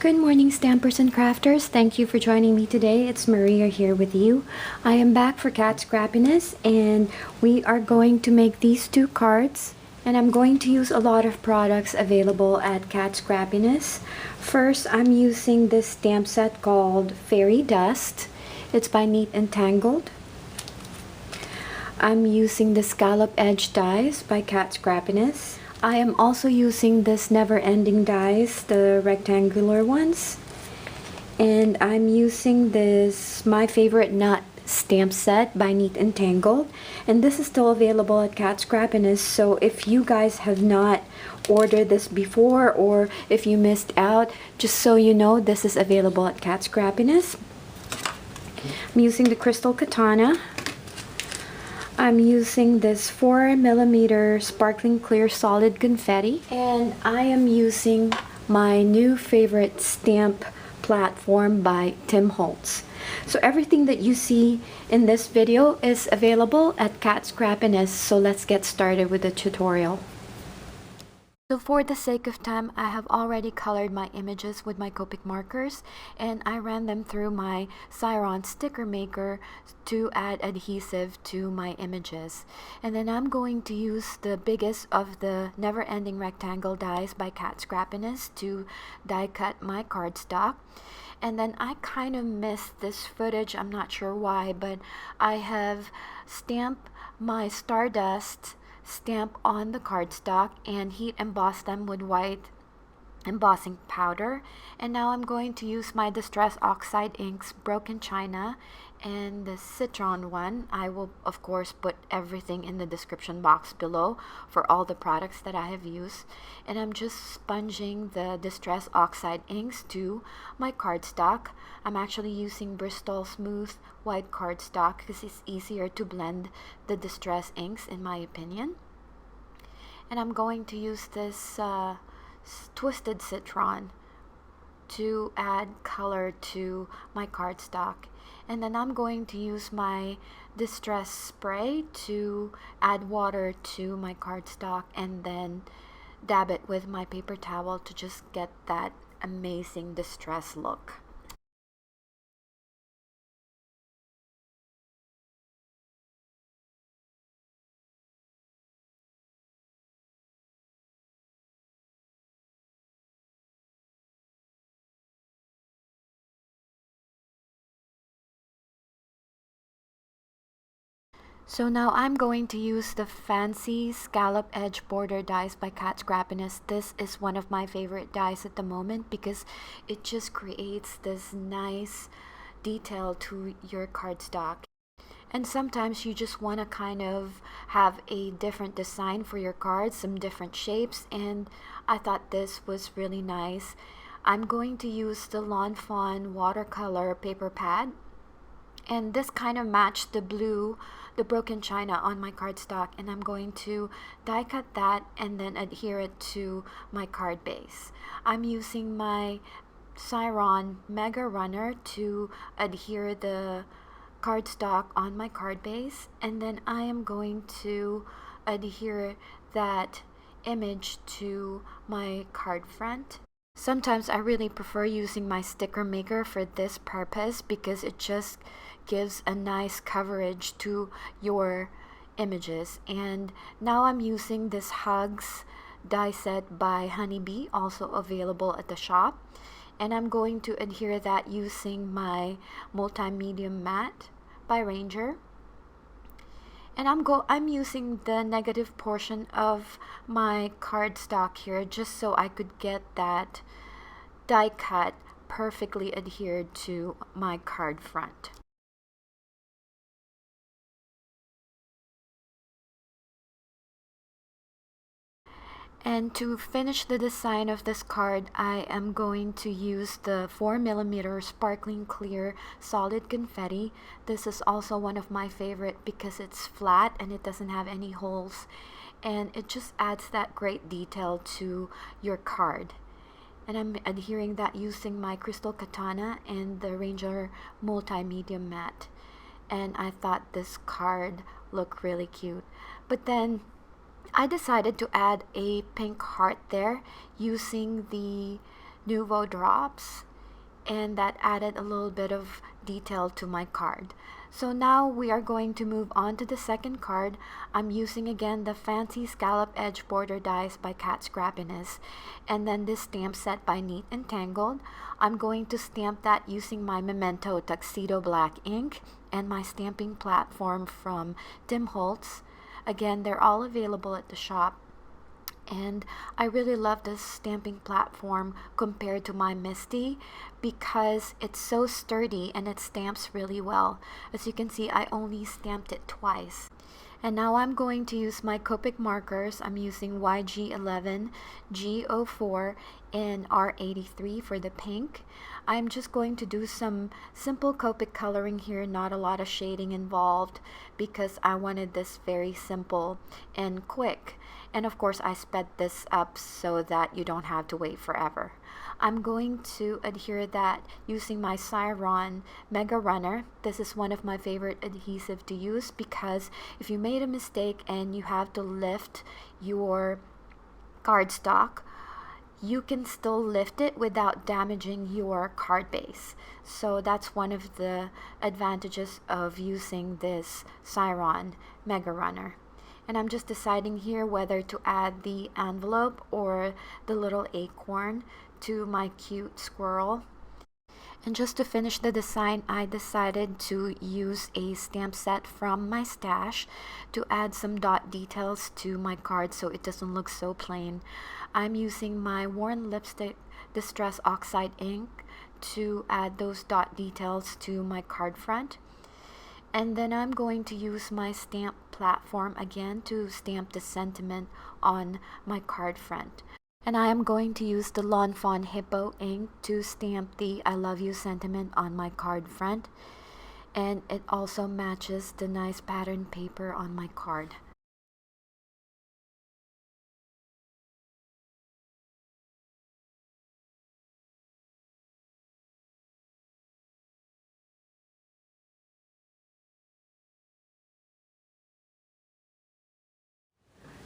Good morning, stampers and crafters. Thank you for joining me today. It's Maria here with you. I am back for Cat Scrappiness, and we are going to make these two cards. And I'm going to use a lot of products available at Cat Scrappiness. First, I'm using this stamp set called Fairy Dust. It's by Neat and Tangled. I'm using the Scalloped Edge dies by Cat Scrappiness. I am also using this never-ending dies, the rectangular ones. And I'm using this My Favorite Nut stamp set by Neat and Tangled. And this is still available at Cat Scrappiness, so if you guys have not ordered this before or if you missed out, just so you know, this is available at Cat Scrappiness. I'm using the Crystal Katana. I'm using this 4mm sparkling clear solid confetti, and I am using my new favorite stamp platform by Holtz. So everything that you see in this video is available at Cat Scrappiness, so let's get started with the tutorial. So for the sake of time, I have already colored my images with my Copic markers, and I ran them through my Xyron sticker maker to add adhesive to my images. And then I'm going to use the biggest of the never-ending rectangle dies by Cat Scrappiness to die cut my cardstock. And then I kind of missed this footage, I'm not sure why, but I have stamped my Stardust stamp on the cardstock and heat emboss them with white embossing powder. And now I'm going to use my Distress Oxide inks, Broken China, and the Citron one. I will of course put everything in the description box below for all the products that I have used. And I'm just sponging the Distress Oxide inks to my cardstock. I'm actually using Bristol Smooth white cardstock because it's easier to blend the distress inks in my opinion. And I'm going to use this Twisted Citron to add color to my cardstock. And then I'm going to use my Distress Spray to add water to my cardstock and then dab it with my paper towel to just get that amazing distress look. So now I'm going to use the fancy Scallop Edge border dies by Cat Scrappiness. This is one of my favorite dies at the moment because it just creates this nice detail to your cardstock. And sometimes you just want to kind of have a different design for your cards, some different shapes, and I thought this was really nice. I'm going to use the Lawn Fawn watercolor paper pad, and this kind of matched the blue, the Broken China on my cardstock, and I'm going to die cut that and then adhere it to my card base. I'm using my Xyron Mega Runner to adhere the cardstock on my card base, and then I am going to adhere that image to my card front. Sometimes I really prefer using my sticker maker for this purpose because it just gives a nice coverage to your images. And now I'm using this Hugs die set by Honeybee, also available at the shop. And I'm going to adhere that using my multi-medium matte by Ranger. And I'm using the negative portion of my cardstock here just so I could get that die cut perfectly adhered to my card front. And to finish the design of this card, I am going to use the 4mm sparkling clear solid confetti. This is also one of my favorite because it's flat and it doesn't have any holes, and it just adds that great detail to your card. And I'm adhering that using my Crystal Katana and the Ranger multi-medium matte. And I thought this card looked really cute. But then I decided to add a pink heart there using the Nuvo drops, and that added a little bit of detail to my card. So now we are going to move on to the second card. I'm using again the fancy scallop edge border dies by Scrappiness, and then this stamp set by Neat and Tangled. I'm going to stamp that using my Memento Tuxedo Black ink and my stamping platform from Holtz. Again, they're all available at the shop. And I really love this stamping platform compared to my Misty because it's so sturdy and it stamps really well. As you can see, I only stamped it twice. And now I'm going to use my Copic markers. I'm using YG11, G04, and R83 for the pink. I'm just going to do some simple Copic coloring here, not a lot of shading involved, because I wanted this very simple and quick. And of course, I sped this up so that you don't have to wait forever. I'm going to adhere that using my Xyron Mega Runner. This is one of my favorite adhesive to use because if you made a mistake and you have to lift your cardstock, you can still lift it without damaging your card base. So that's one of the advantages of using this Xyron Mega Runner. And I'm just deciding here whether to add the envelope or the little acorn to my cute squirrel. And just to finish the design, I decided to use a stamp set from my stash to add some dot details to my card so it doesn't look so plain. I'm using my Worn Lipstick Distress Oxide ink to add those dot details to my card front. And then I'm going to use my stamp platform again to stamp the sentiment on my card front. And I am going to use the Lawn Fawn Hippo ink to stamp the I love you sentiment on my card front. And it also matches the nice pattern paper on my card.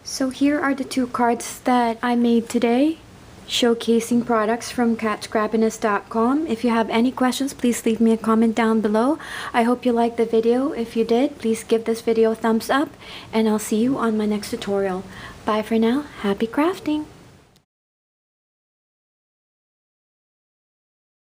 So here are the two cards that I made today, showcasing products from Scrappiness.com. If you have any questions, please leave me a comment down below. I hope you liked the video. If you did, please give this video a thumbs up, and I'll see you on my next tutorial. Bye for now. Happy crafting!